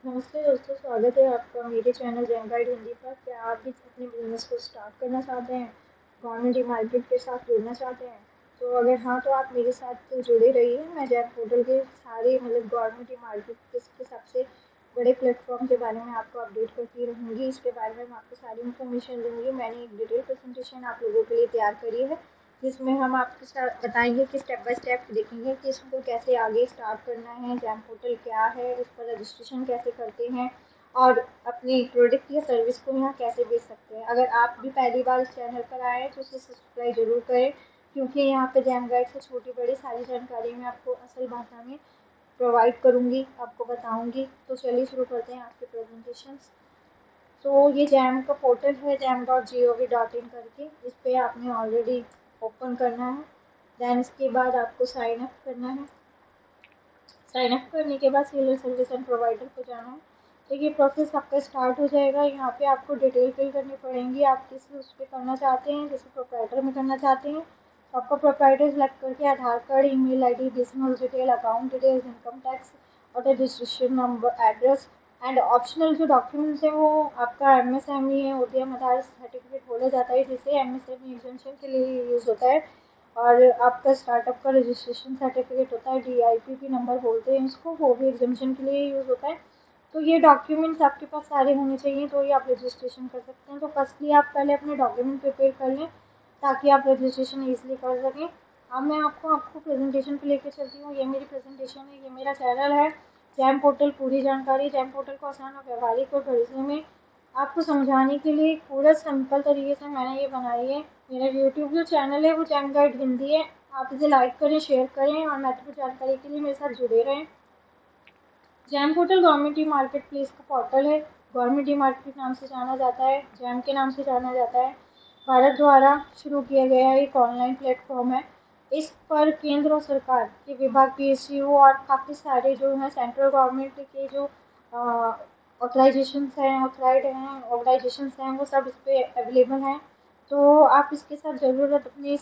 नमस्ते दोस्तों, स्वागत है आपका मेरे चैनल जैम गाइड हिंदी पर। क्या आप भी अपने बिजनेस को स्टार्ट करना चाहते हैं, गवर्नमेंट ई मार्केट के साथ जुड़ना चाहते हैं? तो अगर हाँ, तो आप मेरे साथ जुड़े रहिए। मैं जैम पोर्टल के सारे गवर्नमेंट ई मार्केट के सबसे बड़े प्लेटफॉर्म के बारे में आपको अपडेट करती रहूँगी। इसके बारे में मैं आपको सारी इन्फॉर्मेशन दूँगी। मैंने एक डिटेल प्रेजेंटेशन आप लोगों के लिए तैयार करी है, जिसमें हम आपको बताएंगे कि स्टेप बाय स्टेप देखेंगे कि इसको कैसे आगे स्टार्ट करना है, जैम पोर्टल क्या है, इस पर रजिस्ट्रेशन कैसे करते हैं और अपनी प्रोडक्ट या सर्विस को यहाँ कैसे बेच सकते हैं। अगर आप भी पहली बार इस चैनल पर आए हैं तो उसे सब्सक्राइब जरूर करें, क्योंकि यहाँ पे जैम गाइड से छोटी बड़ी सारी जानकारी मैं आपको असल भाषा में प्रोवाइड करूँगी, आपको बताऊँगी। तो चलिए शुरू करते हैं आज के प्रेजेंटेशन। तो ये जैम का पोर्टल है, jam.gov.in करके। इस पर आपने ऑलरेडी ओपन करना है। देन इसके बाद आपको साइन अप करना है। साइन अप करने के बाद सेलर सर्विस एंड प्रोवाइडर को जाना है। तो ये प्रोसेस आपका स्टार्ट हो जाएगा। यहाँ पे आपको डिटेल फिल करनी पड़ेंगी, आप किस उस पर करना चाहते हैं। जैसे प्रोप्राइटर में करना चाहते हैं तो आपका प्रोप्राइटर सेलेक्ट करके Aadhaar card, email ID, business detail, account details, income tax और registration number, address and optional जो डॉक्यूमेंट्स हैं वो आपका एमएसएमई है, उद्यम आधार सर्टिफिकेट बोला जाता है, जिसे एमएसएमई एग्जेंशन के लिए यूज़ होता है। और आपका स्टार्टअप का रजिस्ट्रेशन सर्टिफिकेट होता है, DIPP नंबर बोलते हैं इसको, वो भी एग्जामेशन के लिए यूज़ होता है। तो ये डॉक्यूमेंट्स आपके पास सारे होने चाहिए, तो ये आप रजिस्ट्रेशन कर सकते हैं। तो फर्स्टली आप पहले अपने डॉक्यूमेंट प्रिपेयर कर लें ताकि आप रजिस्ट्रेशन ईजिली कर सकें। अब मैं आपको प्रेजेंटेशन पे लेके चलती हूँ। ये मेरी प्रेजेंटेशन है, ये मेरा चैनल है जैम पोर्टल। पूरी जानकारी जैम पोर्टल को आसान और व्यवहारिक और भरोसे में आपको समझाने के लिए पूरा सिंपल तरीके से मैंने ये बनाई है। मेरा यूट्यूब जो चैनल है वो जैम गाइड हिंदी है। आप इसे लाइक करें, शेयर करें और महत्वपूर्ण जानकारी के लिए मेरे साथ जुड़े रहें। GeM portal government e market place का पोर्टल है। गवर्नमेंट ई मार्केट नाम से जाना जाता है, जैम के नाम से जाना जाता है। भारत द्वारा शुरू किया गया एक ऑनलाइन प्लेटफॉर्म है। इस पर केंद्र और सरकार के विभाग, PSU और काफ़ी सारे जो हैं सेंट्रल गवर्नमेंट के जो ऑथराइजेशंस हैं, ऑथराइड हैं, ऑर्गेनाइजेशंस हैं, वो सब इस पर अवेलेबल हैं। तो आप इसके साथ ज़रूरत अपनी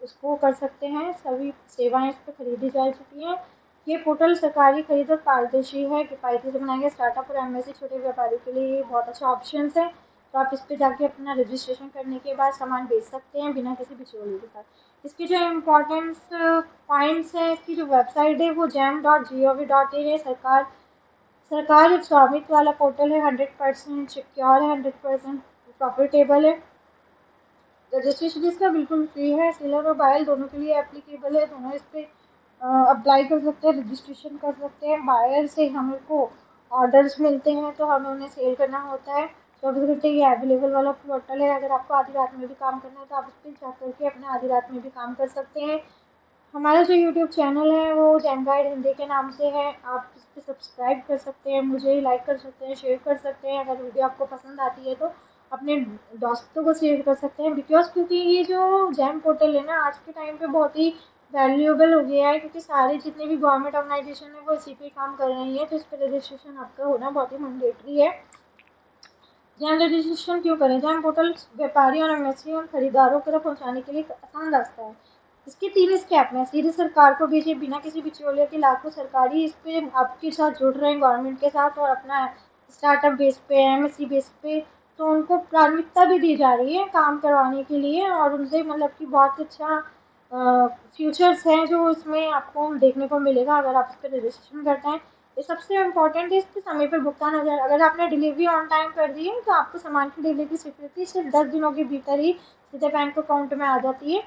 उसको कर सकते हैं। सभी सेवाएं इस पर खरीदी जा चुकी हैं। ये पोर्टल सरकारी खरीद और पारदर्शी है, किफ़ायती से बनाएंगे। स्टार्टअप और MSC छोटे व्यापारियों के लिए बहुत अच्छा ऑप्शन है। तो आप इस पे जाके अपना रजिस्ट्रेशन करने के बाद सामान बेच सकते हैं बिना किसी बिचौलिए के साथ। इसके जो इम्पोर्टेंस पॉइंट्स हैं, इसकी जो वेबसाइट है वो jam.gov.in है। सरकार स्वामित्व वाला पोर्टल है, 100% सिक्योर है, 100% प्रॉफिटेबल है। रजिस्ट्रेशन इसका बिल्कुल फ्री है, सेलर और बायर दोनों के लिए एप्लीकेबल है। दोनों इस पर अप्लाई कर सकते हैं, रजिस्ट्रेशन कर सकते हैं। बायर से हमें को ऑर्डर्स मिलते हैं तो हमें उन्हें सेल करना होता है। 24 घंटे ये अवेलेबल वाला पोर्टल है। अगर आपको आधी रात में भी काम करना है तो आप इस पर जा करके अपने आधी रात में भी काम कर सकते हैं। हमारा जो यूट्यूब चैनल है वो जैम गाइड हिंदी के नाम से है। आप इस पर सब्सक्राइब कर सकते हैं, मुझे लाइक कर सकते हैं, शेयर कर सकते हैं। अगर वीडियो आपको पसंद आती है तो अपने दोस्तों को शेयर कर सकते हैं। क्योंकि ये जो जैम पोर्टल है ना, आज के टाइम पे बहुत ही वैल्यूएबल हो गया है, क्योंकि सारे जितने भी गवर्नमेंट ऑर्गेनाइजेशन है वो इसी पे काम कर रही है। तो इस पर रजिस्ट्रेशन आपका होना बहुत ही मैंडेटरी है। जैम रजिस्ट्रेशन क्यों करें? जैम पोर्टल व्यापारियों और MSC और खरीदारों तक पहुंचाने के लिए एक आसान रास्ता है। इसके 3 स्टेप में सीधे सरकार को भेजे बिना किसी बिचौलिए के। लाखों सरकारी इस पे आपके साथ जुड़ रहे हैं गवर्नमेंट के साथ, और अपना स्टार्टअप बेस पे, MSC बेस पे, तो उनको प्राथमिकता भी दी जा रही है काम करवाने के लिए। और उनसे कि बहुत अच्छा फ्यूचर्स हैं जो इसमें आपको देखने को मिलेगा अगर आप इस पर रजिस्ट्रेशन करते हैं। ये सबसे इम्पोर्टेंट है, इसके समय पर भुगतान हो जाए। अगर आपने डिलीवरी ऑन टाइम कर दी है तो आपको सामान की डिलीवरी स्वीकृति सिर्फ 10 दिनों के भीतर ही सीधे बैंक अकाउंट में आ जाती है।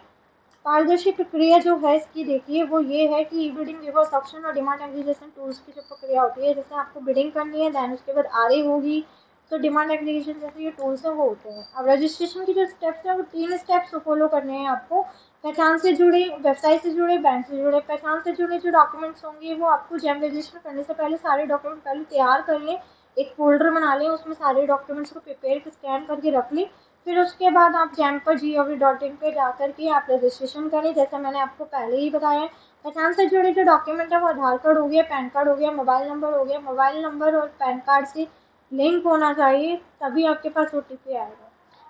पारदर्शी प्रक्रिया जो है इसकी देखिए वो ये है कि ई बिडिंग, रिवर्स ऑप्शन और डिमांड एग्रीगेशन टूल्स की जो प्रक्रिया होती है, जैसे आपको बिडिंग करनी है, दैन उसके बाद RA होगी, तो डिमांड एग्रीगेशन जैसे ये टूल्स हैं वो होते हैं। अब रजिस्ट्रेशन की जो स्टेप्स हैं वो 3 स्टेप्स फॉलो करने हैं आपको। पहचान से जुड़े, वेबसाइट से जुड़े, बैंक से जुड़े। पहचान से जुड़े जो डॉक्यूमेंट्स होंगे वो आपको जैम रजिस्टर करने से पहले सारे डॉक्यूमेंट पहले तैयार कर लें, एक फोल्डर बना लें, उसमें सारे डॉक्यूमेंट्स को प्रिपेयर स्कैन करके रख लें। फिर उसके बाद आप जैम पर gov.in पे जा करके आप रजिस्ट्रेशन करें, जैसा मैंने आपको पहले ही बताया। पहचान से जुड़े जो डॉक्यूमेंट है वो आधार कार्ड हो गया, पैन कार्ड हो गया, मोबाइल नंबर हो गया। मोबाइल नंबर और पैन कार्ड से लिंक होना चाहिए, तभी आपके पास OTP आएगा।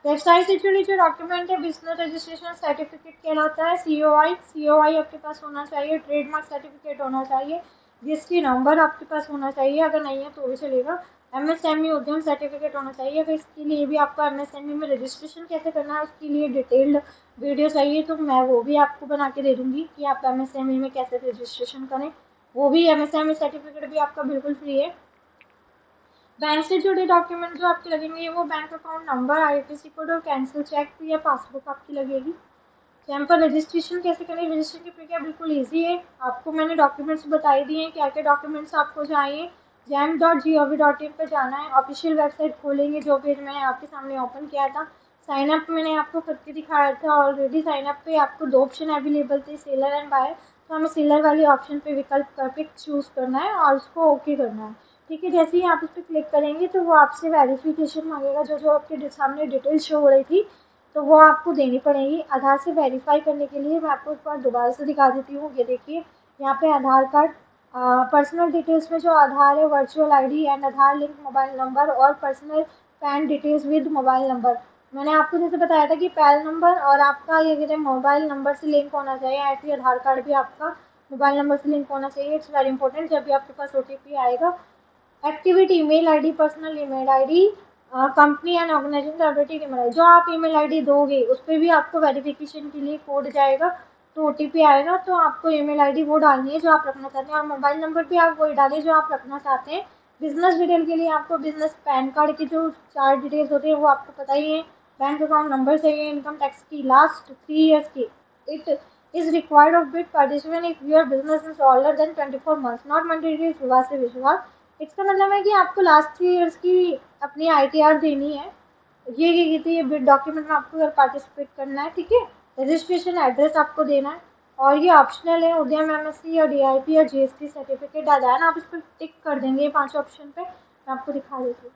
वेबसाइट से जुड़ी जो डॉक्यूमेंट है, बिजनेस रजिस्ट्रेशन सर्टिफिकेट कहलाता है, COI आपके पास होना चाहिए। ट्रेडमार्क सर्टिफिकेट होना चाहिए। जीएसटी नंबर आपके पास होना चाहिए, अगर नहीं है तो भी चलेगा। एमएसएमई उद्यम सर्टिफिकेट होना चाहिए। अगर इसके लिए भी आपको एमएसएमई में रजिस्ट्रेशन कैसे करना है उसके लिए डिटेल्ड वीडियो चाहिए तो मैं वो भी आपको बना के दे दूँगी कि आप एमएसएमई में कैसे रजिस्ट्रेशन करें। वो भी एमएसएमई सर्टिफिकेट भी आपका बिल्कुल फ्री है। बैंक से जुड़े डॉक्यूमेंट जो आपके लगेंगे वो bank account number, IFSC code और कैंसिल चेक या पासबुक आपकी लगेगी। यहाँ पर रजिस्ट्रेशन कैसे करें, रजिस्ट्रेशन की प्रक्रिया बिल्कुल ईजी है। आपको मैंने डॉक्यूमेंट्स बताई दिए हैं, क्या क्या डॉक्यूमेंट्स आपको चाहिए। jam.gov.in पर जाना है, ऑफिशियल वेबसाइट खोलेंगे, जो पेज मैंने आपके सामने ओपन किया था। साइन अप मैंने आपको करके दिखाया था ऑलरेडी। साइन अप पे आपको 2 ऑप्शन अवेलेबल थे, सेलर एंड बायर। तो हमें सेलर वाले ऑप्शन पे विकल्प करके चूज़ करना है और उसको ओके करना है। ठीक है, जैसे ही आप उस पर क्लिक करेंगे तो वो आपसे वेरिफिकेशन मांगेगा, जो जो आपके सामने डिटेल शो हो रही थी तो वो आपको देनी पड़ेगी। आधार से वेरीफाई करने के लिए मैं आपको एक बार दोबारा से दिखा देती हूँ। ये देखिए, यहाँ पे आधार कार्ड, पर्सनल डिटेल्स में जो आधार है, virtual ID and Aadhaar link mobile number और personal PAN details with mobile number. मैंने आपको जैसे बताया था कि पैन नंबर और आपका ये कहते हैं मोबाइल नंबर से लिंक होना चाहिए, ऐसे ही आधार कार्ड भी आपका मोबाइल नंबर से लिंक होना चाहिए। It's very important. जब भी आपके पास ओटीपी आएगा, activate email ID, personal email ID, company and organisation celebrity email ID, जो आप ईमेल आईडी दोगे उस पर भी आपको वेरिफिकेशन के लिए कोड जाएगा, तो ओटीपी आएगा, तो आपको ईमेल आईडी वो डालनी है जो आप रखना चाहते हैं और मोबाइल नंबर भी आप वही डालिए जो आप रखना चाहते हैं। बिजनेस डिटेल के लिए आपको बिजनेस पैन कार्ड की जो 4 डिटेल्स होती है वो आपको पता ही है। बैंक अकाउंट नंबर चाहिए, इनकम टैक्स की लास्ट 3 ईयर्स की। It is required of bid participant if your business is older than 24 months, not mandatory विवाद से विश्वास। इसका मतलब है कि आपको लास्ट 3 ईयर्स की अपनी आईटीआर देनी है। ये कहती है बिड डॉक्यूमेंट में आपको अगर पार्टिसिपेट करना है। ठीक है, रजिस्ट्रेशन एड्रेस आपको देना है और ये ऑप्शनल है। उद्यम एमएससी या डीआईपी या जीएसटी सर्टिफिकेट आ जाए ना, आप इस पर टिक कर देंगे ये 5 ऑप्शन पे। मैं आपको दिखा देती हूँ।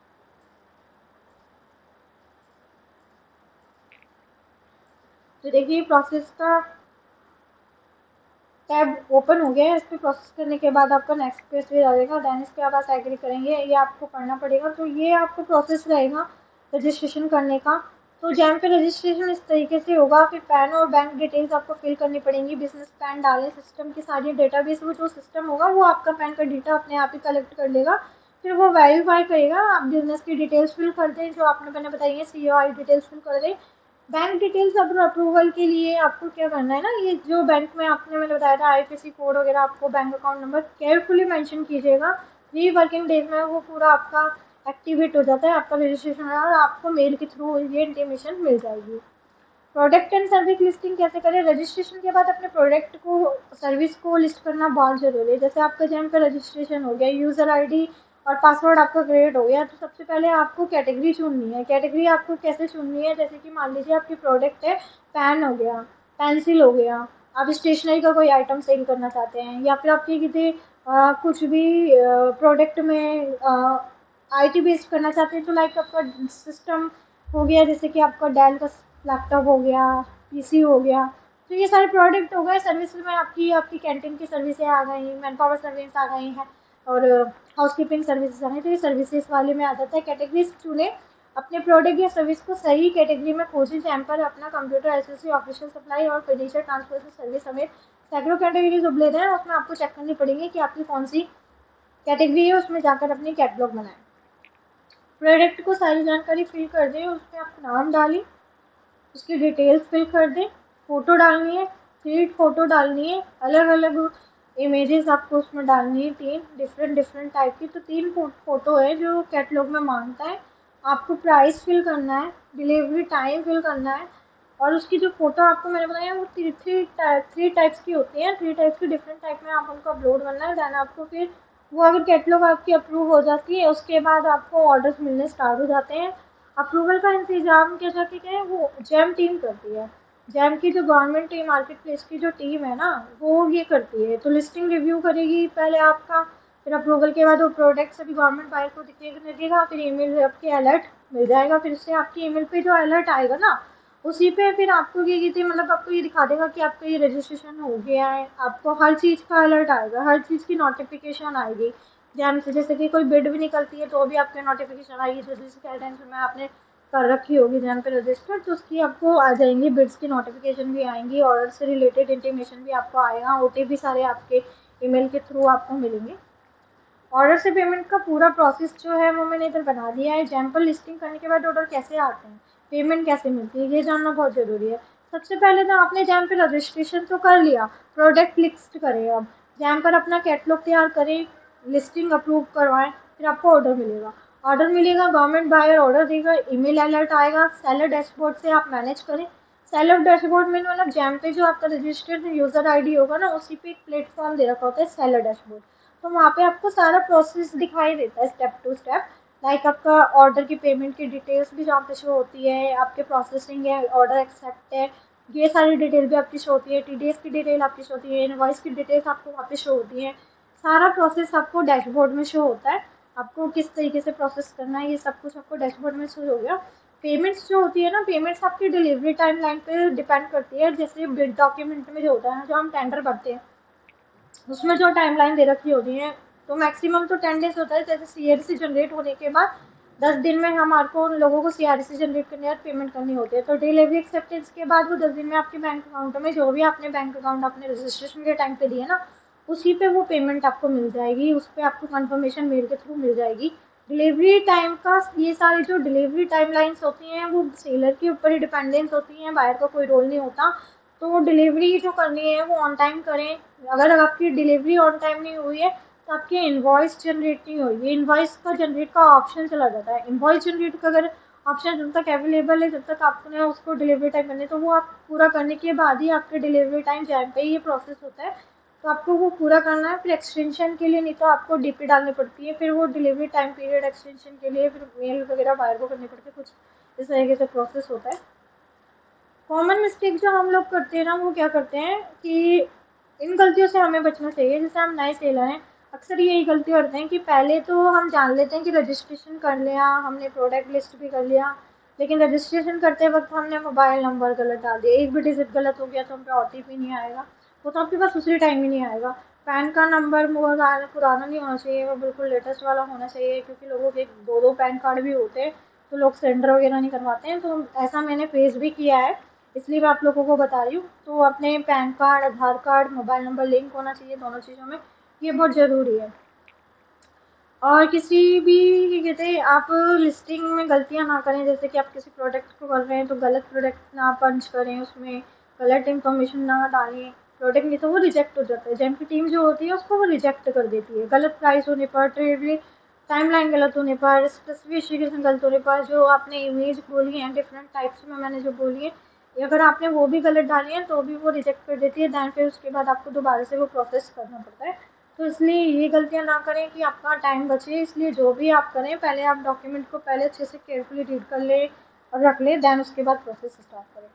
तो देखिए प्रोसेस का टैब ओपन हो गया है। इस पर प्रोसेस करने के बाद आपका नेक्स्ट पेज पे जाएगा, देन इसके बाद आप एग्री करेंगे, ये आपको पढ़ना पड़ेगा। तो ये आपको प्रोसेस रहेगा रजिस्ट्रेशन करने का। तो जैम पे रजिस्ट्रेशन इस तरीके से होगा, फिर पैन और बैंक डिटेल्स आपको फिल करनी पड़ेंगी। बिजनेस पैन डालें, सिस्टम की सारी डेटाबेस, वो जो सिस्टम होगा वो आपका पैन का डेटा अपने आप ही कलेक्ट कर लेगा, फिर वो वेरीफाई करेगा। आप बिजनेस की डिटेल्स फिल कर दें जो आपने मैंने बताई है, सीओआई डिटेल्स फिल कर दें। बैंक डिटेल्स अब अप्रूवल के लिए आपको क्या करना है ना, ये जो बैंक में आपने मैंने बताया था आईएफएससी कोड वगैरह, आपको bank account number carefully mention कीजिएगा। 3 वर्किंग डेज में वो पूरा आपका एक्टिवेट हो जाता है, आपका रजिस्ट्रेशन है और आपको मेल के थ्रू ये इंटीमेशन मिल जाएगी। प्रोडक्ट एंड सर्विस लिस्टिंग कैसे करें, रजिस्ट्रेशन के बाद अपने प्रोडक्ट को, सर्विस को लिस्ट करना बहुत ज़रूरी है। जैसे आपका जैम पे रजिस्ट्रेशन हो गया, यूज़र आईडी और पासवर्ड आपका क्रिएट हो गया, तो सबसे पहले आपको कैटेगरी चुननी है। कैटेगरी आपको कैसे चुननी है, जैसे कि मान लीजिए आपकी प्रोडक्ट है पेन हो गया, पेंसिल हो गया, आप स्टेशनरी का कोई आइटम सेल करना चाहते हैं, या फिर आपकी किसी कुछ भी प्रोडक्ट में आईटी बेस्ड करना चाहते हैं, तो लाइक आपका सिस्टम हो गया, जैसे कि आपका डेल का लैपटॉप हो गया, पीसी हो गया। तो ये सारे प्रोडक्ट हो गए। सर्विस में आपकी आपकी कैंटीन की सर्विसेज आ गई, मैन पावर सर्विस आ गई हैं और हाउसकीपिंग सर्विसेज आ गई, तो ये सर्विसेज वाले में आ जाता है। कैटेगरीज चुने, अपने प्रोडक्ट या सर्विस को सही कैटेगरी में खोजें। सैम्पल अपना कंप्यूटर एसएससी, ऑफिशियल सप्लाई और फर्नीचर ट्रांसफर सर्विस समेत सैकड़ों कैटेगरीज उपलब्ध हैं, उसमें आपको चेक करनी पड़ेगी कि आपकी कौन सी कैटेगरी है, उसमें जाकर अपनी कैटलॉग बनाएं। प्रोडक्ट को सारी जानकारी फिल कर दें, उसमें आप नाम डालें, उसकी डिटेल्स फिल कर दें, फ़ोटो डालनी है, 3 फ़ोटो डालनी है, अलग अलग इमेजेस आपको उसमें डालनी है, 3 डिफरेंट टाइप की। तो 3 फ़ोटो है जो कैटलॉग में मांगता है। आपको प्राइस फिल करना है, डिलीवरी टाइम फिल करना है और उसकी जो फ़ोटो आपको मैंने बताया वो 3 टाइप्स की होती हैं। 3 टाइप्स की डिफरेंट टाइप में आप उनको अपलोड करना है। दैन आपको फिर वो अगर कैटलॉग आपकी अप्रूव हो जाती है, उसके बाद आपको ऑर्डर्स मिलने स्टार्ट हो जाते हैं। अप्रूवल का इंतजाम क्या जाके क्या है, वो जैम टीम करती है। जैम की जो गवर्नमेंट टीम, मार्केट प्लेस की जो टीम है ना, वो ये करती है। तो लिस्टिंग रिव्यू करेगी पहले आपका, फिर अप्रूवल के बाद वो प्रोडक्ट सभी गवर्नमेंट बायर को दिखेगा, फिर ईमेल आपके अलर्ट मिल जाएगा। फिर उससे आपकी ईमेल पे जो अलर्ट आएगा ना, उसी पे फिर आपको ये कहते मतलब आपको ये दिखा देगा कि आपका ये रजिस्ट्रेशन हो गया है। आपको हर चीज़ का अलर्ट आएगा, हर चीज़ की नोटिफिकेशन आएगी। जैम से जैसे कि कोई बिड भी निकलती है तो भी आपके नोटिफिकेशन आएगी, जो जिस गाइडेंस में आपने कर रखी होगी जैम पे रजिस्टर, तो उसकी आपको आ जाएंगी, बिड्स की नोटिफिकेशन भी आएंगी, ऑर्डर से रिलेटेड इंटीमेशन भी आपको आएगा, ओटीपी सारे आपके ईमेल के थ्रू आपको मिलेंगे। ऑर्डर से पेमेंट का पूरा प्रोसेस जो है वो मैंने इधर बना दिया है। जैम पर लिस्टिंग करने के बाद ऑर्डर कैसे आते हैं, पेमेंट कैसे मिलती है, ये जानना बहुत ज़रूरी है। सबसे पहले तो आपने जैम पे रजिस्ट्रेशन तो कर लिया, प्रोडक्ट लिस्ट करें। अब जैम पर अपना कैटलॉग तैयार करें, लिस्टिंग अप्रूव करवाएं, फिर आपको ऑर्डर मिलेगा। ऑर्डर मिलेगा, गवर्नमेंट बायर ऑर्डर देगा, ईमेल अलर्ट आएगा, सेलर डैशबोर्ड से आप मैनेज करें। सेलर डैशबोर्ड में मतलब जैम पे जो आपका रजिस्टर्ड यूज़र आईडी होगा ना, उसी पे एक प्लेटफॉर्म दे रखा होता है सेलर डैशबोर्ड। तो वहाँ पे आपको सारा प्रोसेस दिखाई देता है स्टेप टू स्टेप। लाइक आपका ऑर्डर की पेमेंट की डिटेल्स भी जहाँ पे शो होती है, आपके प्रोसेसिंग है, ऑर्डर एक्सेप्ट है, ये सारी डिटेल भी आपकी शो होती है, टीडीएस की डिटेल आपकी शो होती है, इनवॉइस की डिटेल्स आपको वहाँ पे शो होती है। सारा प्रोसेस आपको डैशबोर्ड में शो होता है। आपको किस तरीके से प्रोसेस करना है ये सब कुछ आपको डैशबोर्ड में शो हो गया। पेमेंट्स जो होती है ना, पेमेंट्स आपकी डिलीवरी टाइम लाइन पे डिपेंड करती है। जैसे बिड डॉक्यूमेंट में जो होता है, जो हम टेंडर भरते हैं, उसमें जो टाइमलाइन दे रखी होती है, तो मैक्सिमम तो 10 डेज होता है। जैसे सीआरसी जनरेट होने के बाद 10 दिन में हमारे को उन लोगों को सीआरसी जनरेट करने और पेमेंट करनी होती है। तो डिलीवरी एक्सेप्टेंस के बाद वो 10 दिन में आपके बैंक अकाउंट में जो भी आपने बैंक अकाउंट अपने रजिस्ट्रेशन के टाइम पे दिए ना, उसी पे वो पेमेंट आपको मिल जाएगी। उस पर आपको कंफर्मेशन मेल के थ्रू मिल जाएगी। डिलीवरी टाइम का ये सारी जो डिलीवरी टाइमलाइंस होती हैं वो सेलर के ऊपर ही डिपेंडेंस होती हैं, बायर का कोई रोल नहीं होता। तो डिलीवरी जो करनी है वो ऑन टाइम करें। अगर आपकी डिलीवरी ऑन टाइम नहीं हुई है तो आपकी इनवॉइस जनरेट नहीं होगी। इनवॉइस का जनरेट का ऑप्शन चला जाता है। इनवॉइस जनरेट का अगर ऑप्शन जब तक अवेलेबल है, जब तक आपने उसको डिलीवरी टाइम करनी है, तो वो आप पूरा करने के बाद ही आपके डिलीवरी टाइम जैम पे ये प्रोसेस होता है। तो आपको वो पूरा करना है। फिर एक्सटेंशन के लिए नहीं तो आपको डीपी डालनी पड़ती है, फिर वो डिलीवरी टाइम पीरियड एक्सटेंशन के लिए फिर मेल वगैरह बाहर को करनी पड़ती है। कुछ इस तरीके से प्रोसेस होता है। कॉमन मिस्टेक जो हम लोग करते हैं ना, वो क्या करते हैं कि इन गलतियों से हमें बचना चाहिए। जैसे हम नए सेलर हैं, अक्सर यही गलती करते हैं कि पहले तो हम जान लेते हैं कि रजिस्ट्रेशन कर लिया हमने, प्रोडक्ट लिस्ट भी कर लिया, लेकिन रजिस्ट्रेशन करते वक्त हमने मोबाइल नंबर गलत डाल दिया, एक भी डिजिट गलत हो गया तो हम पे ओटीपी नहीं आएगा। वो तो आपके पास उसी टाइम ही नहीं आएगा। पैन का नंबर पुराना नहीं होना चाहिए, वो बिल्कुल लेटेस्ट वाला होना चाहिए, क्योंकि लोगों के दो दो पैन कार्ड भी होते हैं तो लोग सेंडर वगैरह नहीं करवाते हैं। तो ऐसा मैंने फेस भी किया है, इसलिए मैं आप लोगों को बता रही हूँ। तो अपने पैन कार्ड, आधार कार्ड, मोबाइल नंबर लिंक होना चाहिए दोनों चीज़ों में, ये बहुत ज़रूरी है। और किसी भी क्या कहते हैं, आप लिस्टिंग में गलतियाँ ना करें। जैसे कि आप किसी प्रोडक्ट को कर रहे हैं तो गलत प्रोडक्ट ना पंच करें, उसमें गलत इंफॉर्मेशन ना डालें प्रोडक्ट, नहीं तो वो रिजेक्ट हो जाता है। जैम की टीम जो होती है उसको वो रिजेक्ट कर देती है गलत प्राइस होने पर, ट्रेड टाइमलाइन गलत होने पर, स्पेसिफिकेशन गलत होने पर, जो आपने इमेज बोली है डिफरेंट टाइप्स में मैंने जो बोली है, अगर आपने वो भी गलत डाली है तो भी वो रिजेक्ट कर देती है। दैन फिर उसके बाद आपको दोबारा से वो प्रोसेस करना पड़ता है। तो इसलिए ये गलतियाँ ना करें कि आपका टाइम बचे। इसलिए जो भी आप करें, पहले आप डॉक्यूमेंट को पहले अच्छे से केयरफुली रीड कर लें और रख लें, दैन उसके बाद प्रोसेस स्टार्ट करें।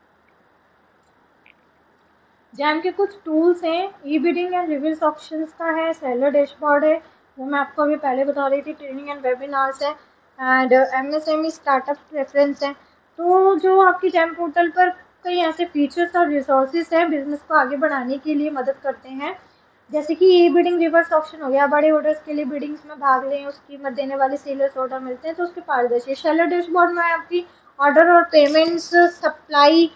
जैम के कुछ टूल्स हैं, ई बिडिंग एंड रिव्यूज ऑप्शंस का है, सेलर डैशबोर्ड है, वो मैं आपको अभी पहले बता रही थी, ट्रेनिंग एंड वेबिनार्स है, एंड एमएसएमई स्टार्टअप रेफरेंस है। तो जो आपकी जैम पोर्टल पर कई ऐसे फीचर्स और रिसोर्सेज हैं बिजनेस को आगे बढ़ाने के लिए मदद करते हैं। जैसे कि ई बिडिंग रिवर्स ऑप्शन हो गया, बड़े ऑर्डर्स के लिए बिडिंग्स में भाग लें, उसकी कीमत देने वाले सेलर्स ऑर्डर मिलते हैं तो उसके पारदर्शी। सेलर डैशबोर्ड में आपकी ऑर्डर और पेमेंट्स, सप्लाई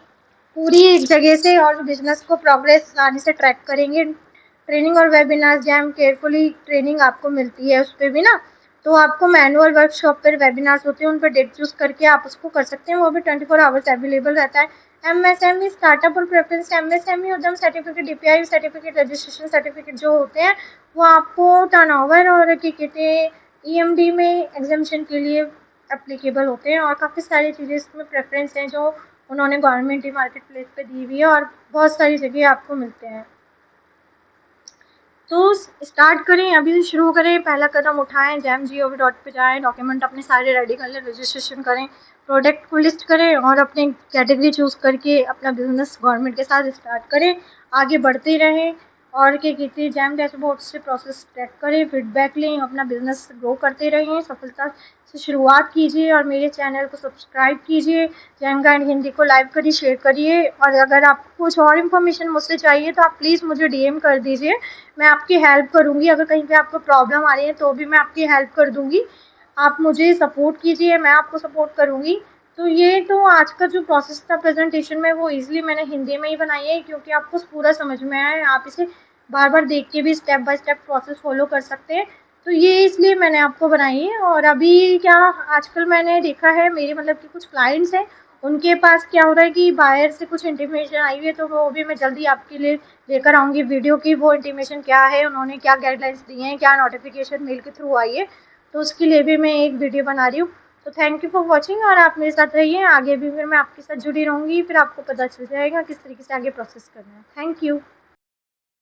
पूरी एक जगह से और बिजनेस को प्रोग्रेस आसानी से ट्रैक करेंगे। ट्रेनिंग और वेबिनार, जैम केयरफुली ट्रेनिंग आपको मिलती है उस पर भी ना। तो आपको मैनुअल वर्कशॉप पर वेबिनार्स होते हैं, उन पर डेट चूज़ करके आप उसको कर सकते हैं, वो भी 24 आवर्स अवेलेबल रहता है। एमएसएमई स्टार्टअप और प्रेफरेंस, एमएसएमई उद्यम certificate, DPI certificate, registration certificate जो होते हैं वो आपको टर्नओवर और क्या कहते हैं ईएमडी में एग्जामिशन के लिए एप्लीकेबल होते हैं। और काफ़ी सारी चीज़ें इसमें प्रेफरेंस हैं जो उन्होंने गवर्नमेंट ही मार्केट प्लेस पे दी हुई है और बहुत सारी जगह आपको मिलते हैं। तो स्टार्ट करें, अभी से शुरू करें, पहला कदम उठाएं, jam.gov पे जाएं, डॉक्यूमेंट अपने सारे रेडी कर लें, रजिस्ट्रेशन करें, प्रोडक्ट को लिस्ट करें और अपने कैटेगरी चूज़ करके अपना बिजनेस गवर्नमेंट के साथ स्टार्ट करें, आगे बढ़ते रहें। और क्या कहते हैं, जैम डैशबोर्ड से प्रोसेस ट्रैक करें, फीडबैक लें, अपना बिजनेस ग्रो करते रहें, सफलता से शुरुआत कीजिए और मेरे चैनल को सब्सक्राइब कीजिए। जैम गाइड हिंदी को लाइक करिए, शेयर करिए। और अगर आपको कुछ और इन्फॉर्मेशन मुझसे चाहिए तो आप प्लीज़ मुझे डीएम कर दीजिए, मैं आपकी हेल्प करूँगी। अगर कहीं पे आपको प्रॉब्लम आ रही है तो भी मैं आपकी हेल्प कर दूँगी। आप मुझे सपोर्ट कीजिए, मैं आपको सपोर्ट करूँगी। तो ये तो आज का जो प्रोसेस था प्रेजेंटेशन में, वो ईज़िली मैंने हिंदी में ही बनाई है क्योंकि आपको पूरा समझ में आए। आप इसे बार बार देख के भी step by step process follow कर सकते हैं। तो ये इसलिए मैंने आपको बनाई है। और अभी क्या आजकल मैंने देखा है, मेरे मतलब कि कुछ क्लाइंट्स हैं, उनके पास क्या हो रहा है कि बाहर से कुछ इंटीमेशन आई हुई है, तो वो भी मैं जल्दी आपके लिए लेकर आऊँगी वीडियो की वो इंटीमेशन क्या है, उन्होंने क्या गाइडलाइंस दी हैं, क्या नोटिफिकेशन मेल के थ्रू आई है, तो उसके लिए भी मैं एक वीडियो बना रही हूँ। तो थैंक यू फॉर वॉचिंग, और आप मेरे साथ रहिए, आगे भी फिर मैं आपके साथ जुड़ी रहूँगी, फिर आपको पता चल जाएगा किस तरीके से आगे प्रोसेस करना है। Thank you.